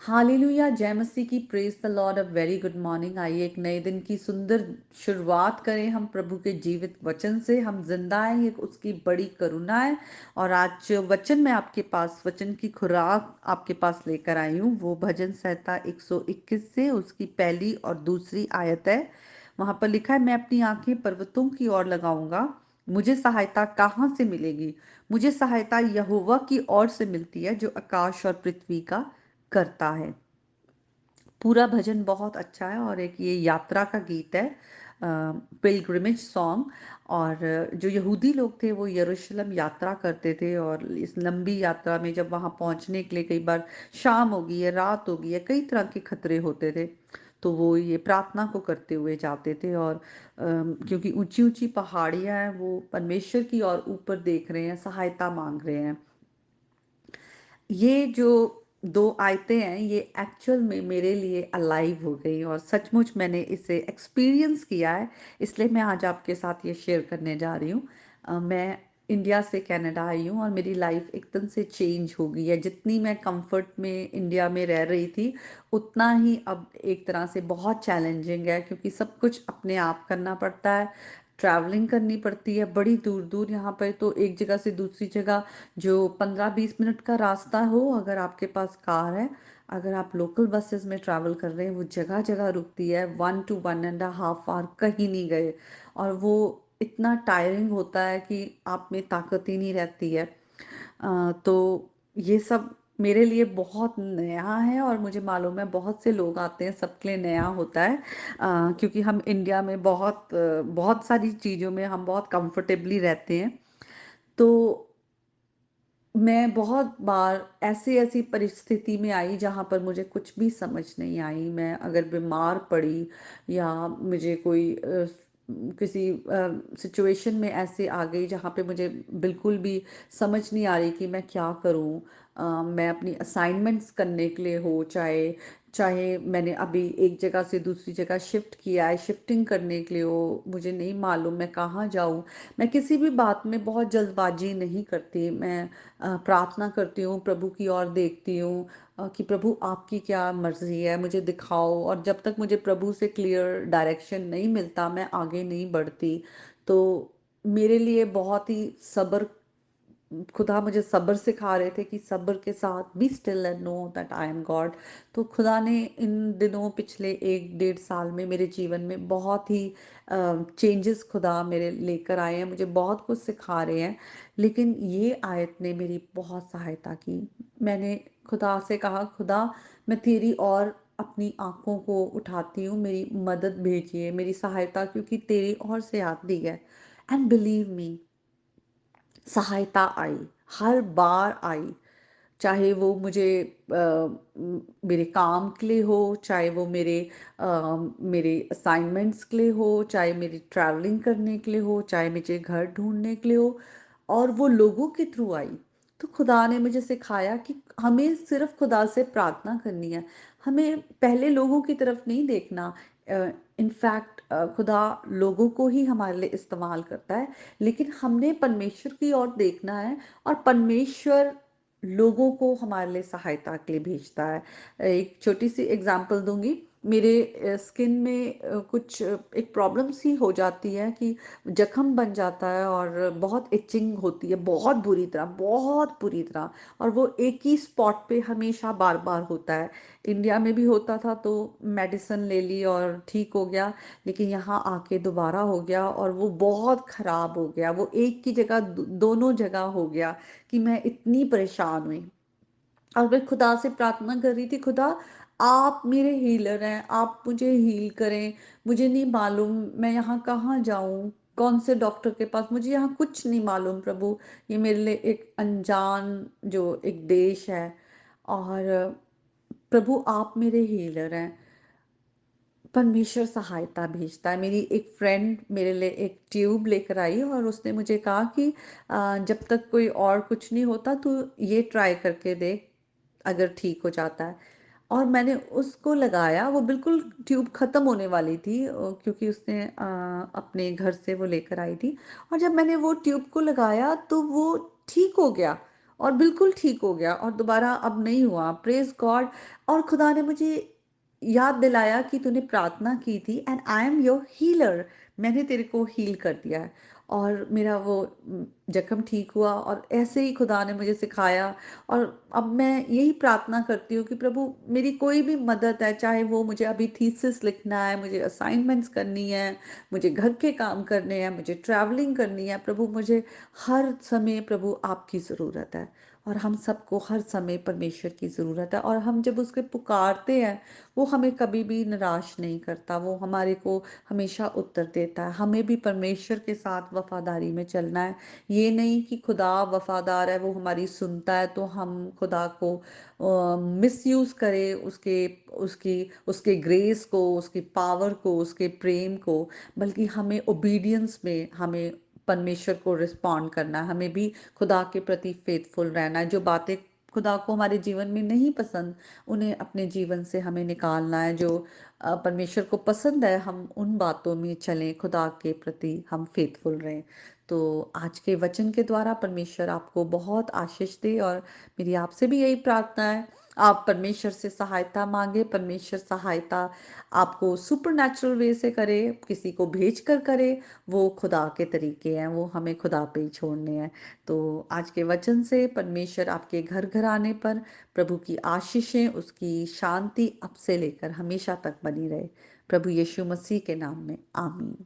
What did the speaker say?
Hallelujah, जय मसीह की, praise the Lord, a very good morning. आइए एक नए दिन की सुंदर शुरुआत करें हम प्रभु के जीवित वचन से। हम जिंदा हैं, ये उसकी बड़ी करुणा है। और आज जो वचन मैं आपके पास, वचन की खुराक आपके पास लेकर आई हूँ, वो भजन संहिता 121 से उसकी पहली और दूसरी आयत है। वहां पर लिखा है, मैं अपनी आंखें पर्वतों की ओर लगाऊंगा, मुझे सहायता कहाँ से मिलेगी। मुझे सहायता यहोवा की ओर से मिलती है, जो आकाश और पृथ्वी का करता है। पूरा भजन बहुत अच्छा है और एक ये यात्रा का गीत है, पिलग्रिमेज सॉन्ग। और जो यहूदी लोग थे वो यरूशलेम यात्रा करते थे, और इस लंबी यात्रा में जब वहाँ पहुँचने के लिए कई बार शाम होगी या रात होगी या कई तरह के खतरे होते थे, तो वो ये प्रार्थना को करते हुए जाते थे। और क्योंकि ऊंची ऊंची पहाड़ियाँ हैं, वो परमेश्वर की ओर ऊपर देख रहे हैं, सहायता मांग रहे हैं। ये जो दो आयतें हैं, ये एक्चुअल में मेरे लिए अलाइव हो गई और सचमुच मैंने इसे एक्सपीरियंस किया है। इसलिए मैं आज आपके साथ ये शेयर करने जा रही हूँ। मैं इंडिया से कनाडा आई हूँ और मेरी लाइफ एकदम से चेंज हो गई है। जितनी मैं कंफर्ट में इंडिया में रह रही थी, उतना ही अब एक तरह से बहुत चैलेंजिंग है, क्योंकि सब कुछ अपने आप करना पड़ता है। ट्रैवलिंग करनी पड़ती है बड़ी दूर दूर। यहाँ पर तो एक जगह से दूसरी जगह जो 15-20 मिनट का रास्ता हो, अगर आपके पास कार है, अगर आप लोकल बसेस में ट्रैवल कर रहे हैं, वो जगह जगह रुकती है। 1 to 1.5 आवर कहीं नहीं गए, और वो इतना टायरिंग होता है कि आप में ताकत ही नहीं रहती है। तो ये सब मेरे लिए बहुत नया है, और मुझे मालूम है बहुत से लोग आते हैं, सबके लिए नया होता है। क्योंकि हम इंडिया में बहुत सारी चीज़ों में हम बहुत कंफर्टेबली रहते हैं। तो मैं बहुत बार ऐसी ऐसी परिस्थिति में आई जहाँ पर मुझे कुछ भी समझ नहीं आई। मैं अगर बीमार पड़ी या मुझे कोई किसी सिचुएशन में ऐसे आ गई जहाँ पे मुझे बिल्कुल भी समझ नहीं आ रही कि मैं क्या करूँ। मैं अपनी असाइनमेंट्स करने के लिए हो, चाहे चाहे मैंने अभी एक जगह से दूसरी जगह शिफ्ट किया है, शिफ्टिंग करने के लिए हो, मुझे नहीं मालूम मैं कहाँ जाऊँ। मैं किसी भी बात में बहुत जल्दबाजी नहीं करती। मैं प्रार्थना करती हूँ, प्रभु की ओर देखती हूँ कि प्रभु आपकी क्या मर्जी है, मुझे दिखाओ। और जब तक मुझे प्रभु से क्लियर डायरेक्शन नहीं मिलता, मैं आगे नहीं बढ़ती। तो मेरे लिए बहुत ही सब्र, खुदा मुझे सब्र सिखा रहे थे कि सब्र के साथ be still and know that I am God. तो खुदा ने इन दिनों, पिछले 1-1.5 साल में मेरे जीवन में बहुत ही चेंजेस खुदा मेरे लेकर आए हैं, मुझे बहुत कुछ सिखा रहे हैं। लेकिन ये आयत ने मेरी बहुत सहायता की। मैंने खुदा से कहा, खुदा मैं तेरी और अपनी आंखों को उठाती हूँ, मेरी मदद भेजिए, मेरी सहायता क्योंकि तेरी ओर से आती है। एंड बिलीव मी, सहायता आई, हर बार आई। चाहे वो मुझे मेरे काम के लिए हो, चाहे वो मेरे असाइनमेंट्स के लिए हो, चाहे मेरी ट्रैवलिंग करने के लिए हो, चाहे मुझे घर ढूंढने के लिए हो, और वो लोगों के थ्रू आई। तो खुदा ने मुझे सिखाया कि हमें सिर्फ खुदा से प्रार्थना करनी है, हमें पहले लोगों की तरफ नहीं देखना। इनफैक्ट खुदा लोगों को ही हमारे लिए इस्तेमाल करता है, लेकिन हमने परमेश्वर की ओर देखना है। और परमेश्वर लोगों को हमारे लिए सहायता के लिए भेजता है। एक छोटी सी एग्जांपल दूंगी। मेरे स्किन में कुछ एक प्रॉब्लम सी हो जाती है कि जख्म बन जाता है और बहुत इचिंग होती है, बहुत बुरी तरह, बहुत बुरी तरह। और वो एक ही स्पॉट पे हमेशा बार बार होता है। इंडिया में भी होता था तो मेडिसिन ले ली और ठीक हो गया, लेकिन यहाँ आके दोबारा हो गया और वो बहुत खराब हो गया। वो एक की जगह दोनों जगह हो गया कि मैं इतनी परेशान हुई। और मैं खुदा से प्रार्थना कर रही थी, खुदा आप मेरे हीलर हैं, आप मुझे हील करें। मुझे नहीं मालूम मैं यहाँ कहाँ जाऊँ, कौन से डॉक्टर के पास, मुझे यहाँ कुछ नहीं मालूम प्रभु। ये मेरे लिए एक अनजान जो एक देश है, और प्रभु आप मेरे हीलर हैं। परमेश्वर सहायता भेजता है। मेरी एक फ्रेंड मेरे लिए एक ट्यूब लेकर आई और उसने मुझे कहा कि जब तक कोई और कुछ नहीं होता तू ये ट्राई करके देख, अगर ठीक हो जाता है। और मैंने उसको लगाया, वो बिल्कुल ट्यूब खत्म होने वाली थी, क्योंकि उसने अपने घर से वो लेकर आई थी। और जब मैंने वो ट्यूब को लगाया तो वो ठीक हो गया। और बिल्कुल ठीक हो गया और दोबारा अब नहीं हुआ, प्रेज़ गॉड। और खुदा ने मुझे याद दिलाया कि तूने प्रार्थना की थी and I am your healer, मैंने तेरे को हील कर दिया है। और मेरा वो जख्म ठीक हुआ और ऐसे ही खुदा ने मुझे सिखाया। और अब मैं यही प्रार्थना करती हूँ कि प्रभु मेरी कोई भी मदद है, चाहे वो मुझे अभी थीसिस लिखना है, मुझे असाइनमेंट्स करनी है, मुझे घर के काम करने हैं, मुझे ट्रैवलिंग करनी है, प्रभु मुझे हर समय प्रभु आपकी ज़रूरत है। और हम सबको हर समय परमेश्वर की ज़रूरत है, और हम जब उसके पुकारते हैं वो हमें कभी भी निराश नहीं करता, वो हमारे को हमेशा उत्तर देता है। हमें भी परमेश्वर के साथ वफादारी में चलना है। ये नहीं कि खुदा वफादार है, वो हमारी सुनता है तो हम खुदा को मिसयूज़ करें, उसके उसकी उसके ग्रेस को, उसकी पावर को, उसके प्रेम को, बल्कि हमें ओबीडियंस में हमें परमेश्वर को रिस्पॉन्ड करना है। हमें भी खुदा के प्रति फेथफुल रहना है। जो बातें खुदा को हमारे जीवन में नहीं पसंद, उन्हें अपने जीवन से हमें निकालना है। जो परमेश्वर को पसंद है, हम उन बातों में चलें, खुदा के प्रति हम फेथफुल रहें। तो आज के वचन के द्वारा परमेश्वर आपको बहुत आशीष दे, और मेरी आपसे भी यही प्रार्थना है, आप परमेश्वर से सहायता मांगे। परमेश्वर सहायता आपको सुपरनैचुरल वे से करे, किसी को भेज कर करे, वो खुदा के तरीके हैं, वो हमें खुदा पे ही छोड़ने हैं। तो आज के वचन से परमेश्वर आपके घर घर आने पर प्रभु की आशीषें, उसकी शांति अब से लेकर हमेशा तक बनी रहे। प्रभु यीशु मसीह के नाम में आमीन।